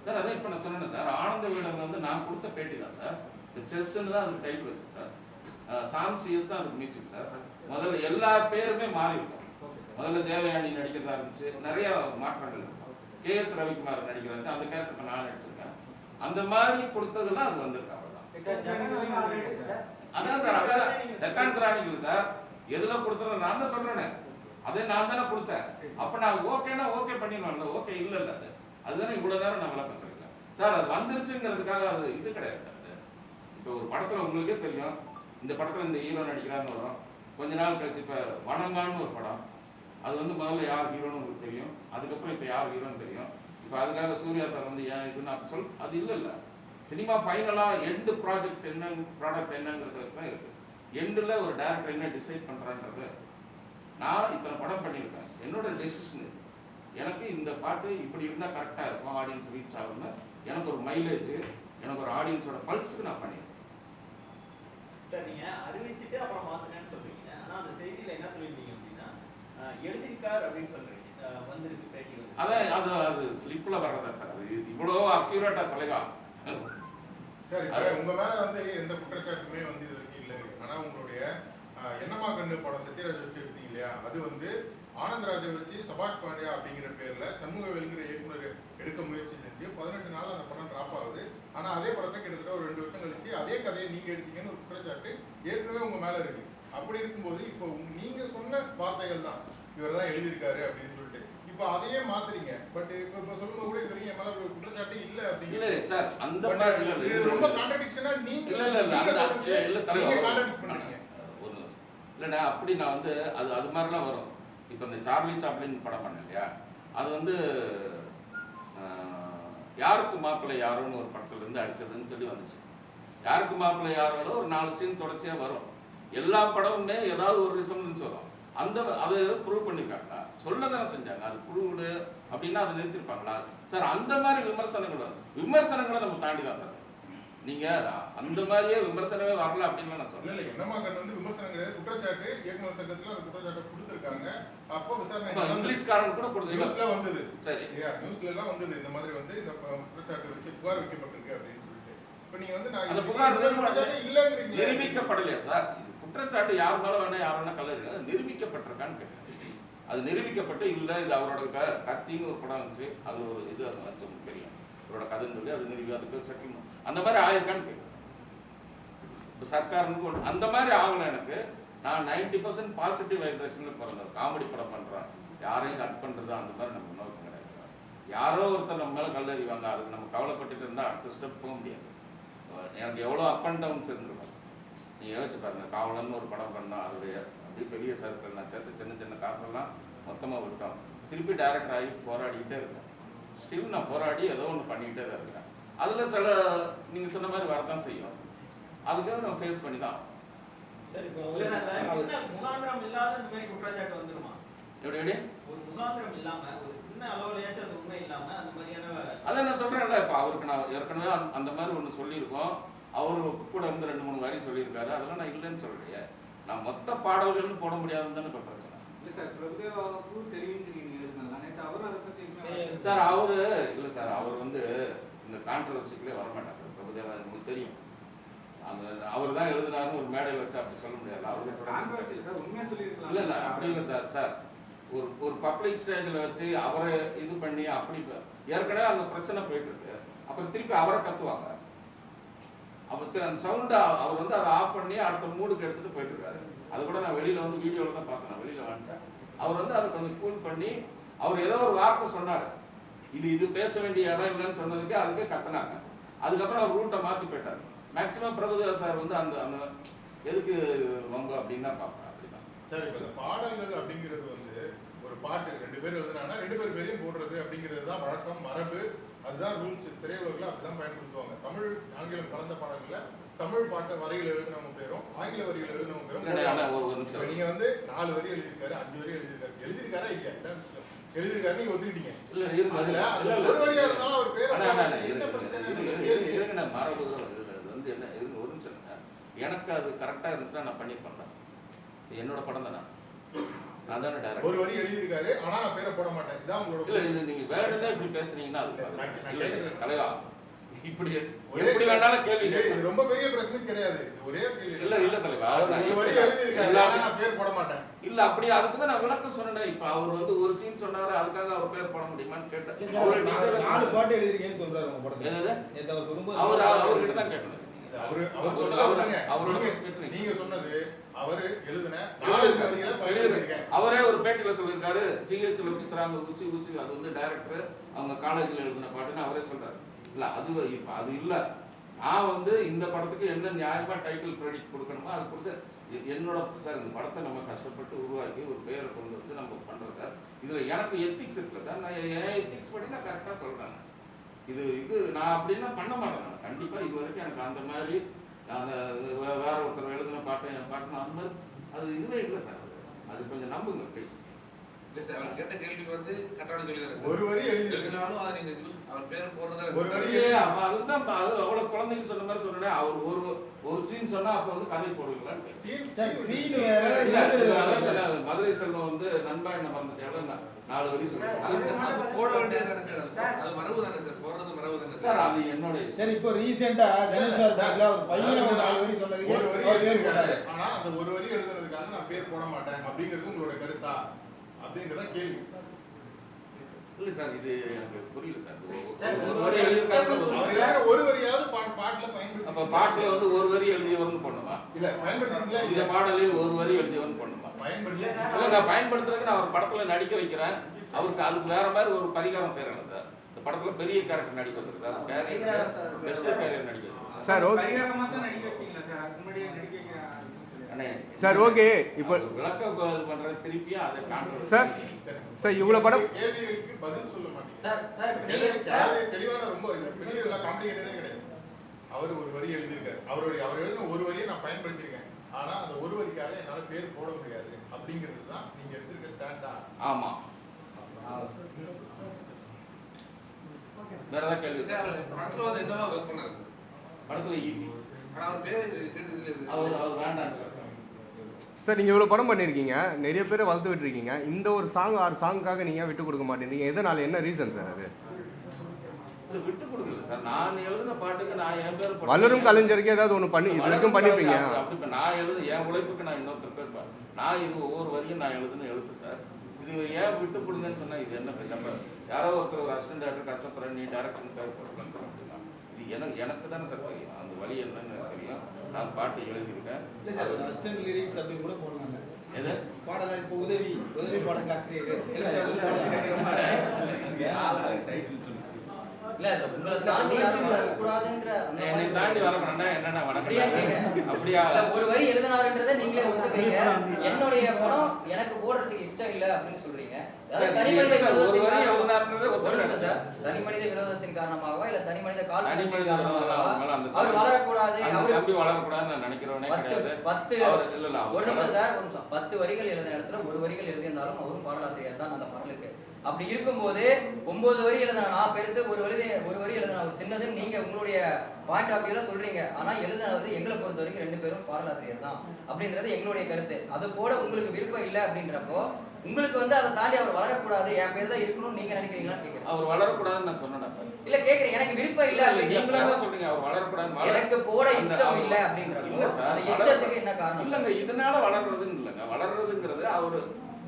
Sir அதான் இப்போ நான் சொன்னேன் சார், ஆனந்த விகடன் வந்து நான் கொடுத்த பேட்டி தான் சார். செஸ்ன்னு தான் அதுக்கு டைட்டில் இருக்கு சார். சாம் சிஎஸ் தான் அதுக்கு மியூசிக் சார். முதல்ல எல்லா பேருமே மாறி இருக்கும். முதல்ல தேவயானி நடிக்கிறதா இருந்துச்சு, நிறைய மாற்றங்கள் இருக்கும். KS ரவிக்குமார் நடிக்கிறாரு, அந்த கேரக்டருக்கு நான் நடிச்சிருக்கேன். அந்த மாதிரி கொடுத்ததுலாம் அது வந்திருக்கு. அதான் சார், அதான் செகண்ட் கிரானிக்கல் சார். எதுல கொடுத்தது நான் தான் சொல்றேனே, அதே நான் தானே கொடுத்தேன். அப்ப நான் ஓகேனா ஓகே பண்ணிடணும்ல, ஓகே இல்ல இல்ல அது அதுதானே இவ்வளவு நேரம் நான் விளக்கம் சொல்லிருக்கேன் சார். அது வந்துருச்சுங்கிறதுக்காக அது இது கிடையாது. இப்போ ஒரு படத்துல உங்களுக்கே தெரியும், இந்த படத்துல இந்த ஹீரோ நடிக்கிறான்னு வரும். கொஞ்ச நாள் கழிச்சு இப்ப வணங்கான்னு ஒரு படம், அது வந்து முதல்ல யார் ஹீரோன்னு உங்களுக்கு தெரியும், அதுக்கப்புறம் இப்ப யார் ஹீரோன்னு தெரியும். இப்ப அதுக்காக சூர்யா சார் வந்து ஏன் இதுன்னு அப்ப சொல், அது இல்ல இல்ல. சினிமா ஃபைனலா எண்டு ப்ராஜெக்ட் என்ன, ப்ராடக்ட் என்னங்கிறது தான் இருக்கு. எண்டில் ஒரு டேரக்டர் என்ன டிசைட் பண்றான்றது. நான் இத்தனை படம் பண்ணியிருக்கேன், என்னோட டெசிஷன் இது. எனக்கு இந்த பாட்டு இப்படி இருந்தால் கரெக்டாக இருக்கும், ஆடியன்ஸ் ரீச் ஆகும்னு எனக்கு ஒரு மைலேஜ், எனக்கு ஒரு ஆடியன்ஸோட பல்ஸுக்கு நான் பண்ணியிருக்கேன். சார் நீங்க அறிவிச்சுட்டு அப்புறம் மாத்துனேன்னு சொல்றீங்க, ஆனா அந்த செய்தியில என்ன சொல்லியிருந்தீங்க அப்படின்னா எழுதிருக்கார் அப்படின்னு சொல்றீங்க, வந்திருக்கு பேட்டி வந்து. அதான் அது அது ஸ்லிப்ல வர்றதா சார், அது இவ்வளோ அக்யூரேட்டா தலைவா சார். உங்க மேல வந்து எந்த குற்றச்சாட்டுமே வந்து இது வரைக்கும் இல்லை. ஆனா உங்களுடைய என்னமா கண்ணு படம் சத்யராஜ் வச்சு எடுத்தீங்க இல்லையா, அது வந்து ஆனந்தராஜை வச்சு சபாஷ் பாண்டியா அப்படிங்கிற பேர்ல சண்முகவேலுங்கிற இயக்குனர் எடுக்க முயற்சி செஞ்சு 18 நாள் அந்த படம் டிராப் ஆகுது. ஆனா அதே படத்தை கிட்டத்தட்ட ஒரு 2 வருஷம் கழிச்சு அதே கதையை நீங்க எடுத்தீங்கன்னு ஒரு குற்றச்சாட்டு ஏற்கனவே உங்க மேல இருக்கு. அப்படி இருக்கும்போது இப்போ நீங்க சொன்ன வார்த்தைகள் தான் இவர் தான் எழுதியிருக்காரு அப்படின்னு சொல்லிட்டு இப்போ அதையே மாத்துறீங்க. பட் இப்போ சொல்லும்போது கூட இது வரைக்கும் என் மேல ஒரு குற்றச்சாட்டு இல்லை அப்படிங்கிறது சார். அந்த மாதிரி இது ரொம்ப கான்ட்ரடிக்ஷனா நீங்க இல்ல தலைவர் கான்ட்ரடிக்ட் பண்றீங்க. இல்லைண்ணா, அப்படி நான் வந்து அது அது மாதிரிலாம் வரும். இப்போ இந்த சார்லி சாப்ளின் படம் பண்ண இல்லையா, அது வந்து யாருக்கு மாப்பிள்ளை யாரோன்னு ஒரு படத்துல இருந்து அடிச்சதுன்னு சொல்லி வந்துச்சு. யாருக்கு மாப்பிள்ளை யாரோட ஒரு 4 சீன் தொடர்ச்சியா வரும். எல்லா படமுமே ஏதாவது ஒரு ரிசம்பன்ஸ் வரும். அந்த அதை எதாவது ப்ரூவ் பண்ணிருக்காங்களா, சொல்ல தானே செஞ்சாங்க. அது ப்ரூவ்டு அப்படின்னா அதை நிறுத்திருப்பாங்களா சார்? அந்த மாதிரி விமர்சனங்களை நம்ம தாண்டி தான் சார். நீங்க அந்த மாதிரியே விமர்சனமே வரல அப்படின்னு நான் சொல்றேன். இல்ல என்னமா கண்ணு வந்து விமர்சனம் கிடையாது, குற்றச்சாட்டு இயக்குனர் சங்கத்துல அந்த குற்றச்சாட்டை கொடுத்திருக்காங்க. அப்போ விசாரணை இங்கிலீஷ்காரன் கூட நியூஸ்ல வந்தது. சரி, நியூஸ்ல எல்லாம் வந்தது, இந்த மாதிரி வந்து இந்த குற்றச்சாட்டு வச்சு புகார் வைக்கப்பட்டிருக்கு அப்படின்னு சொல்லிட்டு. இப்போ நீங்க வந்து நான் அந்த புகார் இல்லங்கிறீங்க, நிரூபிக்கப்படலையா சார்? இது குற்றச்சாட்டு யார் மேல வேணா யார் வேணா கல்லறிங்க, அது நிரூபிக்கப்பட்டிருக்கான்னு கேட்டேன். அது நிரூபிக்கப்பட்டு இல்லை, இது அவரோட கத்தின்னு ஒரு படம் வந்துச்சு, அது ஒரு இது அது தெரியும் அவரோட கதைன்னு சொல்லி அது நிரூபி அதுக்கு செட்டில்மெண்ட் அந்த மாதிரி ஆயிருக்கான்னு கேட்குறேன். இப்போ சர்க்காருன்னு அந்த மாதிரி ஆகலை எனக்கு. நான் 90% பாசிட்டிவ் வைப்ரேஷன்ல பிறந்தேன். காமெடி படம் பண்றேன், யாரையும் கட் பண்றது அந்த மாதிரி நம்ம நோக்கம் கிடையாது. யாரோ ஒருத்தர் நம்ம மேல கல்லறிவாங்க, அதுக்கு நம்ம கவலைப்பட்டுட்டு இருந்தா அடுத்த ஸ்டெப் போக முடியாது. எனக்கு எவ்வளோ அப் அண்ட் டவுன்ஸ் இருந்திருக்கும். நீ யோசிச்சு பாருங்க, காவலன்னு ஒரு படம் பண்ணா அதோடைய அப்படியே பெரிய சர்க்கிள் நான் சேர்த்து சின்ன சின்ன காசெல்லாம் மொத்தமாக விட்டோம். திருப்பி டைரக்டர் ஆகி போராடிக்கிட்டே இருக்கேன். ஸ்டில் நான் போராடி ஏதோ ஒன்று பண்ணிக்கிட்டே தான் இருக்கேன். அதில் சில நீங்கள் சொன்ன மாதிரி வரதான் செய்யும், அதுக்காக நம்ம ஃபேஸ் பண்ணி தான். சரி, இப்போ முகாந்திரம் இல்லாத இந்த மாதிரி குற்றச்சாட்டு வந்துருமா? எப்படி ஒரு முகாந்திரம் இல்லாம ஒரு சின்ன அளவுலயாச்சும் அது உண்மை இல்லாம அந்த மாதிரியான அதை நான் சொல்றேன்ல. இப்போ அவருக்கு நான் ஏற்கனவே அந்த மாதிரி ஒன்று சொல்லியிருக்கோம். அவரு கூட இருந்து 2-3 வரி சொல்லியிருக்காரு, அதெல்லாம் நான் இல்லைன்னு சொல்றேன். நான் மொத்த பாடல்கள்னு போட முடியாதுன்னு தானே இப்போ பிரச்சனை. இல்லை சார், பிரபுதேவாவுக்கும் தெரியும் அவரும் அதை பற்றி சார். அவரு இல்லை சார், அவர் வந்து இந்த கான்ட்ரவர்சிக்குள்ளே வரமாட்டார். பிரபுதேவா உங்களுக்கு தெரியும், அந்த அவர் தான் எழுதினாருன்னு ஒரு மேடையில் வச்சு அப்படி சொல்ல முடியாது. அவருக்கு உண்மையாக சொல்லியிருக்கலாம். இல்லை இல்லை அப்படி இல்லை சார். சார் ஒரு பப்ளிக் ஸ்டேஜில் வச்சு அவரை இது பண்ணி அப்படி ஏற்கனவே அந்த பிரச்சனை போயிட்டு இருக்கு. அப்புறம் திருப்பி அவரை கத்துவாங்க. அப்போ அந்த சவுண்டை அவர் வந்து அதை ஆஃப் பண்ணி அடுத்த மூடுக்கு எடுத்துகிட்டு போயிட்டு இருக்காரு. அது கூட நான் வெளியில் வந்து வீடியோவில் தான் பார்த்தேன், வெளியில் வந்துட்டேன். அவர் வந்து அதை கொஞ்சம் கூல் பண்ணி அவர் ஏதோ ஒரு வார்த்தை சொன்னார், இது பேச வேண்டிய இடம் இல்லைன்னு சொன்னதுக்கு அதுக்கே கத்தினாங்க. அதுக்கப்புறம் அவர் ரூட்டை மாற்றி போயிட்டார். மேக்சிமம் பிரபுதேவா சார் வந்து அந்த அந்த எதுக்கு வம்பு அப்படின்னு தான் பார்ப்பேன். அப்படிதான் சார். இப்போ பாடல்கள் அப்படிங்கிறது வந்து ஒரு பாட்டு 2 பேர் எழுதுனாங்கன்னா 2 பேர் பேரையும் போடுறது அப்படிங்கிறது தான் வழக்கம், மரபு, அதுதான் ரூல்ஸ். திரையுலகில் அப்படிதான் பயன்படுத்துவாங்க. தமிழ் ஆங்கிலம் கலந்த பாடல்களை தமிழ் பாட்டை வரிகள் எழுதுனவங்க பேரும் ஆங்கில வரிகள் எழுதுனவங்க பேரும். நீங்க வந்து 4 வரி எழுதியிருக்காரு, 5 வரி எழுதியிருக்காரா இல்லையா? எழுதியிருக்காரு, நீங்க ஒத்துக்கிட்டீங்க. அதுல ஒரு வரியா இருந்தாலும் அவர் பேர் மரபு வந்து என்ன ஒரு நிமிஷம். எனக்கு அது கரெக்டாக இருந்துச்சுன்னா நான் பண்ணி பண்ணுறேன். என்னோட படம் தானே. நான் தானே டைரக்டர். ஒரு வரி எழுதியிருக்காரு, ஆனா நான் பேரை போட மாட்டேன். இதான் இல்ல உங்களோட இது நீங்க வேணும்னே இப்படி பேசுறீங்கன்னா அது நான் இல்ல கேக்குறது. தலைவா இப்படி ஒரே- எப்படி வேணாலும் கேள்வி இது கேட்கலாம். ரொம்ப பெரிய பிரச்சனை கிடையாது. இது ஒரே கேள்வி. இல்ல தலைவா அவர் ஒரு வரி எழுதியிருக்காரு, ஆனா நான் பேர் போட மாட்டேன். இல்ல அப்படி அதுக்கு தான் நான் விளக்கம் சொன்னேன். இப்ப அவர் வந்து ஒரு சீன் சொன்னாரு, அதுக்காக அவர் பேர் போட முடியுமான்னு கேட்டேன். அவரு detail ஆ 4 சொன்னாரு. பாட்டு எழுதிருக்கேன்னு சொல்றாரு உங்க படத்துல. என்னது? நேத்து அவர் சொல்லும்போது அவர்கிட்ட தான் கேட்டேன். அவர் சொல்றது அவரோட நீங்க சொன்னது அவரு எழுதின 4 வரிகளை பயன்படுத்திருக்கேன். அவரே ஒரு பேட்டியில சொல்லியிருக்காரு, ஜிஹெச்ல இருக்கிறாங்க உச்சி உச்சி அது வந்து டைரக்டர் அவங்க காலேஜ்ல எழுதின பாட்டுன்னு அவரே சொல்றாரு. இல்ல அது இப்ப அது இல்ல. நான் வந்து இந்த படத்துக்கு என்ன நியாயமா டைட்டில் கிரெடிட் கொடுக்கணுமோ அது கொடுத்து என்னோட சார் இந்த படத்தை நம்ம கஷ்டப்பட்டு உருவாக்கி ஒரு பெயரை கொண்டு வந்து நம்ம பண்றத இதுல எனக்கு எத்திக்ஸ் இருக்குல்ல, நான் என் எத்திக்ஸ் படி நான் கரெக்டா சொல்றேன். இது நான் அப்படின்னா பண்ண மாட்டேன். நான் கண்டிப்பா இது வரைக்கும் எனக்கு அந்த மாதிரி அந்த வேற ஒருத்தர் எழுதின பாட்டு என் பாட்டுன்னு அந்த மாதிரி அது இதுவே இல்லை சார். அது கொஞ்சம் நம்புங்க ப்ளீஸ். இல்ல சார், அவர் கேட்ட கேள்வி வந்து கரெக்டான கேள்வி தானே ஒரு வரி எழுதினாலும் அதை நீங்க யூஸ் அவர் பேர் போடுறதா ஒரு வரி அப்ப அதுதான் அது அவ்வளவு குழந்தைங்க சொன்ன மாதிரி சொன்னேன். அவர் ஒரு சீன் சொன்னா அப்ப வந்து கதை போடுவீங்களான்னு சீன் வேற இல்ல, எழுதுறது வேற. மதுரை செல்வம் வந்து நண்பா என்ன மறந்துட்டேன் 4 வரி சொல்லுவாங்க அது போட வேண்டியது தானே சார், அது மரபு தானே சார், போடுறது மரபு தானே சார். அது என்னோட சரி இப்போ ரீசெண்டா தனுஷ் சார் சார்ல ஒரு பையன் ஒரு 4 வரி சொன்னதுக்கு ஒரு வரி அவர் பேர் எழுதியிருக்காரு, போட்டாரு. ஆனா அந்த ஒரு வரி எழுதுனதுக்காக நான் பேர் போட மாட்டேன் அப்படிங்கிறது உங்களோட கருத்தா அப்படிங்கறத கேள்வி. இல்ல சார், இது எனக்கு புரியல சார். சார், ஒரு வரி எழுதியிருக்காரு. அவர் யார ஒரு வரியாவது பாட்டுல பயன்படுத்தி அப்ப பாட்டுல வந்து ஒரு வரி எழுதியவர்னு பண்ணுமா? இல்ல பயன்படுத்திட்டீங்களா இந்த இல்ல பாடலில் ஒரு வரி எழுதியவர்னு பண்ணுமா? பயன்படுத்தி இல்ல நான் பயன்படுத்துறதுக்கு நான் ஒரு படத்துல நடிக்க வைக்கிறேன். அவருக்கு அதுக்கு வேற மாதிரி ஒரு பரிகாரம் செய்யறேன் சார். இந்த படத்துல பெரிய கேரக்டர் நடிக்க வந்திருக்காரு. கேரியர் பெஸ்ட் கேரியர் நடிக்க வந்திருக்காரு. சார் பரிகாரமா தான் நடிக்க வைக்கீங்களா சார்? அதுக்கு முன்னாடியே நடிக்க அண்ணே சார் ஓகே இப்போ விளக்கம் இது பண்றது திருப்பியும் அதை காண்ட்ரோல் சார் சார் இவ்வளவு படம் கேள்விகளுக்கு பதில் சொல்ல மாட்டீங்க. சார் அதாவது தெளிவான ரொம்ப இது பெரிய எல்லாம் காம்ப்ளிகேட்டடே கிடையாது. அவர் ஒரு வரி எழுதியிருக்காரு, அவர் எழுதின ஒரு வரியை நான் பயன்படுத்தியிருக்கேன், ஆனா அந்த ஒரு வரிக்காக என்னால பேர் போட முடியாது அப்படிங்கிறது தான் நீங்க எடுத்திருக்க ஸ்டாண்டா? ஆமா. வேற ஏதாவது கேள்வி சார், அவர் படத்துல வந்து என்னவா ஒர்க் பண்ணாரு சார்? படத்துல ஈபி ஆனா அவர் பேர் கேட்டு அவர் வேண்டாம் சார். சார் நீங்கள் இவ்வளோ படம் பண்ணியிருக்கீங்க, நிறைய பேரை வளர்த்து விட்டுருக்கீங்க. இந்த ஒரு சாங் 6 சாங்குக்காக நீங்கள் விட்டு கொடுக்க மாட்டேன்றீங்க. எதனால, என்ன ரீசன் சார் அது? இது விட்டு கொடுக்கல சார். நான் எழுதின பாட்டுக்கு நான் என் பேர் வளரும் கலைஞருக்கு ஏதாவது ஒன்று பண்ணி இது வரைக்கும் பண்ணியிருப்பீங்க. அப்படி இப்ப நான் எழுது என் உழைப்புக்கு நான் இன்னொருத்தர் பேர் நான் இது ஒவ்வொரு வரியும் நான் எழுதுன எழுத்து சார். இது ஏன் விட்டு கொடுங்கன்னு சொன்னா இது என்ன அப்ப யாரோ ஒருத்தர் ஒரு அசிஸ்டன்ட் டேரக்டர் கஷ்டப்படுற நீ டேரக்ஷன் பேர் போடலாம் அப்படின்னா இது எனக்கு தானே சார் தெரியும். அந்த வழி என்னன்னு எனக்கு தெரியும். நான் பாட்டு எழுதியிருக்கேன். இல்ல சார் அசிஸ்டன்ட் லிரிக்ஸ் அப்படி கூட போடலாம்ல. எது பாடல இப்போ உதவி பாடம் ஆசிரியர் டைட்டில் சொல்லு. இல்ல உங்களை தாண்டி யாரும் வரக்கூடாதுன்ற அந்த என்னை தாண்டி வரணும்னா என்னன்னா அப்படியா வணக்கம் அப்படியா இல்ல, ஒரு வரி எழுதினாருன்றதை நீங்களே ஒத்துக்கிறீங்க. என்னுடைய படம் எனக்கு போடுறதுக்கு இஷ்டம் இல்ல அப்படின்னு சொல்றீங்க. அதாவது தனி மனித ஒரு வரி விரோதத்தின் எழுதினாருன்றதை ஒரு நிமிஷம் ஒத்துக்கிறேன் சார். தனி மனித விரோதத்தின் காரணமாகவா இல்ல தனி மனித தனி காழ்ப்புணர்ச்சியின் மனித காரணமாகவா மேல அந்த அவர் வளரக்கூடாது அந்த அவரு தம்பி வளரக்கூடாதுன்னு நான் நினைக்கிறவனே கிடையாது. 10 அவர் இல்ல இல்ல ஒரு நிமிஷம் சார், ஒரு நிமிஷம். 10 வரிகள் எழுதின இடத்துல ஒரு வரிகள் எழுதியிருந்தாலும் அவரும் பாடலாசிரியர் தான் அந்த பாடலுக்கு. அப்படி இருக்கும்போது 9 வரி எழுதின நான் பெருசு, ஒரு வரி எழுதின அவர் சின்னதுன்னு நீங்க உங்களுடைய பாயிண்ட் ஆஃப் வியூல சொல்றீங்க. ஆனா எழுதினது எங்களை பொறுத்த வரைக்கும் 2 பேரும் பாடலாசிரியர் தான் அப்படின்றது எங்களுடைய கருத்து. அது போட உங்களுக்கு விருப்பம் இல்லை அப்படின்றப்போ உங்களுக்கு வந்து அதை தாண்டி அவர் வளரக்கூடாது என் பேர் தான் இருக்கணும்னு நீங்க நினைக்கிறீங்களான்னு கேட்கிறேன். அவர் வளரக்கூடாதுன்னு நான் சொன்னேன் இல்ல கேக்குறேன், எனக்கு விருப்பம் இல்ல நீங்களே அப்படின்றப்போ தான் சொல்றீங்க அவர் வளரக்கூடாதுன்னு. எனக்கு போட இஷ்டம் இல்ல அப்படின்றப்போ இல்ல சார், அந்த இஷ்டத்துக்கு என்ன காரணம்? இல்லங்க இதனால வளர்றதுன்னு இல்லைங்க. வளர்றதுங்கிறது அவரு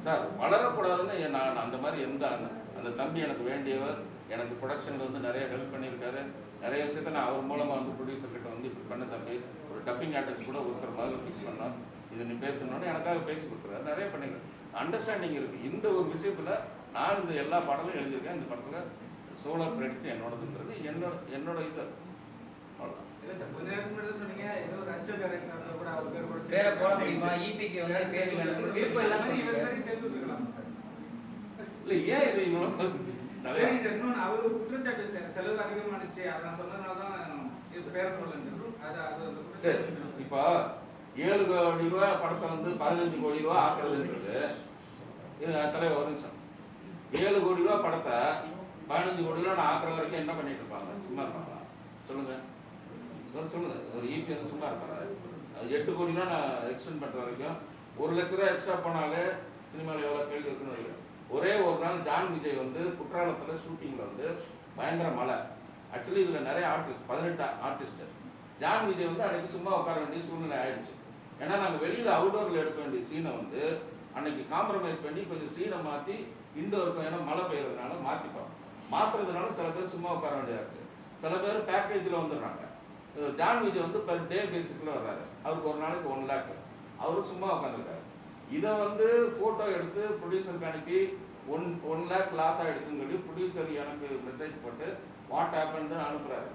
சார் வளரக்கூடாதுன்னு நான் அந்த மாதிரி அந்த தம்பி எனக்கு வேண்டியவர். எனக்கு ப்ரொடக்ஷன்ல வந்து நிறைய ஹெல்ப் பண்ணியிருக்காரு. நிறைய விஷயத்த நான் அவர் மூலமா வந்து ப்ரொடியூசர் கிட்ட வந்து இப்படி பண்ண தம்பி ஒரு டப்பிங் ஆர்டிஸ்ட் கூட ஒருத்தர் மாதிரி ஃபிக்ஸ் பண்ணோம், இது நீ பேசணும்னு எனக்காக பேசி கொடுத்துருக்காரு. நிறைய பண்ணிருக்கேன். அண்டர்ஸ்டாண்டிங் இருக்கு. இந்த ஒரு விஷயத்துல நான் இந்த எல்லா பாடலும் எழுதியிருக்கேன். இந்த படத்துல சோலார் கிரெடிட் என்னோடதுங்கிறது என்னோட இது அவ்வளவுதான். இல்ல சார், கொஞ்ச நேரத்துக்கு முன்னாடி தான் சொன்னீங்க ஏதோ ஒரு அசிஸ்டன்ட் டைரக்டர் கூட அவர் பேர் கூட பேரை போட முடியுமா? ஈபிக்கு வந்து பேர் இல்லைன்னு விருப்பம் இல்லைன்னு இவர் சொன்னீங்க. மாதிரி சேர்த்து விட்டுருக்கலாம் சார். இல்ல ஏன் இது இவ்வளவு தலையா? சரி சார், இன்னொன்று அவர் ஒரு குற்றச்சாட்டு வச்சாரு, செலவு அதிகமானுச்சு அதை நான் சொன்னதுனால தான் இது பேரை போடலன்னு. அது சரி இப்போ 7 கோடி ரூபாய் படத்தை வந்து 15 கோடி ரூபாய் ஆக்குறதுன்றது இது தலைவர் ஒரு நிமிஷம். 7 கோடி ரூபாய் படத்தை 15 கோடி ரூபாய் நான் ஆக்குற வரைக்கும் என்ன பண்ணிட்டு இருப்பாங்க? சும்மா இருப்பாங்களா? சொல்லுங்க சொல்லுங்க. ஒரு ஈபி வந்து சும்மா இருப்பாங்க. 8 கோடி ரூபாய் நான் எக்ஸ்டெண்ட் பண்ற வரைக்கும் 1 லட்ச ரூபாய் எக்ஸ்ட்ரா போனாலே சினிமாவில் எவ்வளோ கேள்வி இருக்குன்னு தெரியும். ஒரே ஒரு நாள் ஜான் விஜய் வந்து குற்றாலத்தில் ஷூட்டிங்கில் வந்து பயங்கர மழை. ஆக்சுவலி இதில் நிறைய ஆர்டிஸ்ட் 18 ஆர்டிஸ்ட். ஜான் விஜய் வந்து அன்னைக்கு சும்மா உட்கார வேண்டிய சூழ்நிலை ஆயிடுச்சு. ஏன்னா நாங்கள் வெளியில் அவுடோரில் எடுக்க வேண்டிய சீனை வந்து அன்னைக்கு காம்ப்ரமைஸ் பண்ணி கொஞ்சம் சீனை மாற்றி இன்டோருக்கும், ஏன்னா மழை பெய்யறதுனால மாற்றிட்டோம். மாற்றுறதுனால சில பேர் சும்மா உட்கார வேண்டியதாக இருக்குது. சில பேர் பேக்கேஜில் வந்துடுறாங்க. ஜான் விஜய் வந்து பெர் டே பேசிஸில் வர்றாரு. அவருக்கு ஒரு நாளைக்கு 1 lakh. அவரு சும்மா உட்காந்துருக்காரு. இதை வந்து ஃபோட்டோ எடுத்து ப்ரொடியூசருக்கு அனுப்பி 1 lakh லாஸ் ஆகிடுதுன்னு சொல்லி ப்ரொடியூசர் எனக்கு மெசேஜ் போட்டு வாட் ஹேப்பன்னு அனுப்புகிறாரு.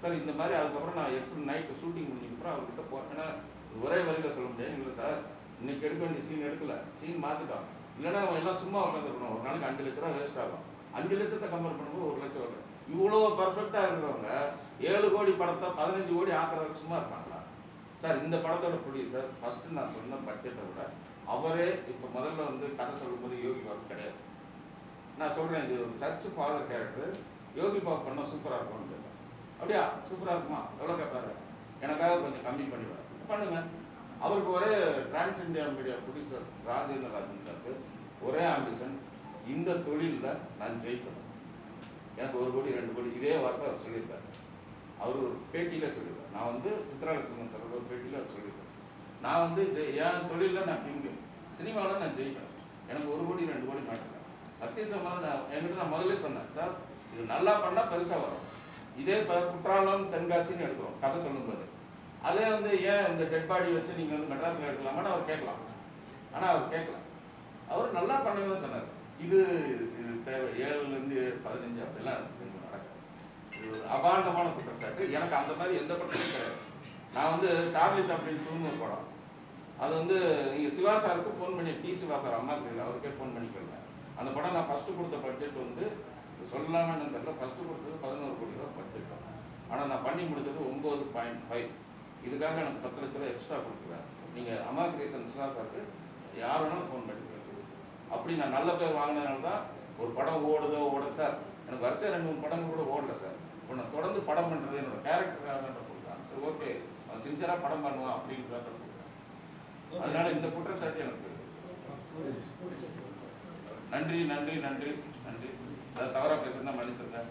சார் இந்த மாதிரி அதுக்கப்புறம் நான் எக்ஸ்ட்ரா நைட்டு ஷூட்டிங் முடிஞ்சதுக்கப்புறம் அவர்கிட்ட ஏன்னா ஒரே வரியில் சொல்ல முடியாது. இல்லை சார் இன்னைக்கு எடுக்க வேண்டிய சீன் எடுக்கல, சீன் மாற்றிட்டோம். இல்லைன்னா அவன் எல்லாம் சும்மா உட்காந்துருக்கணும். ஒரு நாளைக்கு 5 லட்ச ரூபா வேஸ்ட் ஆகும். 5 லட்சத்தை கம்பேர் பண்ணும்போது 1 லட்சம் வரும். இவ்வளோ பர்ஃபெக்டாக இருக்கிறவங்க 7 கோடி படத்தை 15 கோடி ஆக்குறதுக்கு சும்மா இருப்பாங்களா? சார் இந்த படத்தோட ப்ரொடியூசர் ஃபஸ்ட்டு நான் சொன்ன பட்ஜெட்டை விட அவரே இப்போ முதல்ல வந்து கதை சொல்லும்போது யோகி பாபு கிடையாது. நான் சொல்கிறேன், இது ஒரு search father character Yogi Babu பண்ணால் சூப்பராக இருக்கும்னு கேட்பேன். அப்படியா சூப்பராக இருக்குமா, எவ்வளோ கேட்பாரு, எனக்காக கொஞ்சம் கம்மி பண்ணிவிடுவேன், பண்ணுங்க. அவருக்கு ஒரே trans India media producer Rajendra Rajan சாருக்கு ஒரே ஆம்பிஷன், இந்த தொழிலில் நான் ஜெயிக்கணும், எனக்கு 1 கோடி 2 கோடி. இதே வார்த்தை அவர் சொல்லியிருக்காரு. அவர் ஒரு பேட்டியில் சொல்லியிருக்கார். நான் வந்து சித்ராலட்சுமன் சார் ஒரு பேட்டியில் அவர் சொல்லியிருக்கார், நான் வந்து என் தொழிலில் நான் கிங்கு, சினிமாவில் நான் ஜெயிக்கணும், எனக்கு 1 கோடி 2 கோடி மாட்டேன். சத்தியசமாக என்கிட்ட நான் முதல்ல சொன்னேன், சார் இது நல்லா பண்ணால் பெருசாக வரும். இதே இப்போ குற்றாலம் தென்காசின்னு எடுக்கிறோம் கதை சொல்லும்போது, அதே வந்து ஏன் இந்த டெட் பாடி வச்சு நீங்கள் வந்து மெட்ராஸில் எடுக்கலாமான்னு அவர் கேட்கலாம். ஆனால் அவர் கேட்கல, அவர் நல்லா பண்ணுங்கன்னு சொன்னார். இது தேவை 7லேருந்து 15 அப்படிலாம் செஞ்சு நடக்கும். இது ஒரு அபாண்டமான குற்றச்சாட்டு. எனக்கு அந்த மாதிரி எந்த படத்தையும் கிடையாது. நான் வந்து சார்லி சாப்ளின் 2ன்னு ஒரு படம், அது வந்து நீங்கள் சிவா சாருக்கு ஃபோன் பண்ணி, சிவா சார் அம்மா கிடையாது அவருக்கே ஃபோன் பண்ணி கேளுங்க. அந்த படம் நான் ஃபஸ்ட்டு கொடுத்த பட்ஜெட் வந்து சொல்லலாமான்னு தெரியல, ஃபஸ்ட்டு கொடுத்தது 11 கோடி ரூபா பட்ஜெட். ஆனால் நான் பண்ணி முடித்தது 9.5. இதுக்காக எனக்கு 10 லட்ச ரூபா எக்ஸ்ட்ரா கொடுக்குறேன். நீங்கள் அம்மா கிரியேஷன் சிவா சாருக்கு யார் வேணாலும் ஃபோன் பண்ணி கேட்குறது. அப்படி நான் நல்ல பேர் வாங்கினதுனால தான் ஒரு படம் ஓடுதோ சார், எனக்கு வருஷம் 2-3 படங்கள் கூட ஓடல சார். இப்போ நான் தொடர்ந்து படம் பண்ணுறது என்னோட கேரக்டராக தான் கொடுக்குறான். சரி ஓகே, அவன் சின்சியராக படம் பண்ணுவான் அப்படின்னு தான் கொடுக்குறேன். அதனால இந்த குற்றச்சாட்டு எனக்கு நன்றி நன்றி நன்றி நன்றி. அதை தவறாக பேசுறதா மன்னிச்சிருக்கேன்.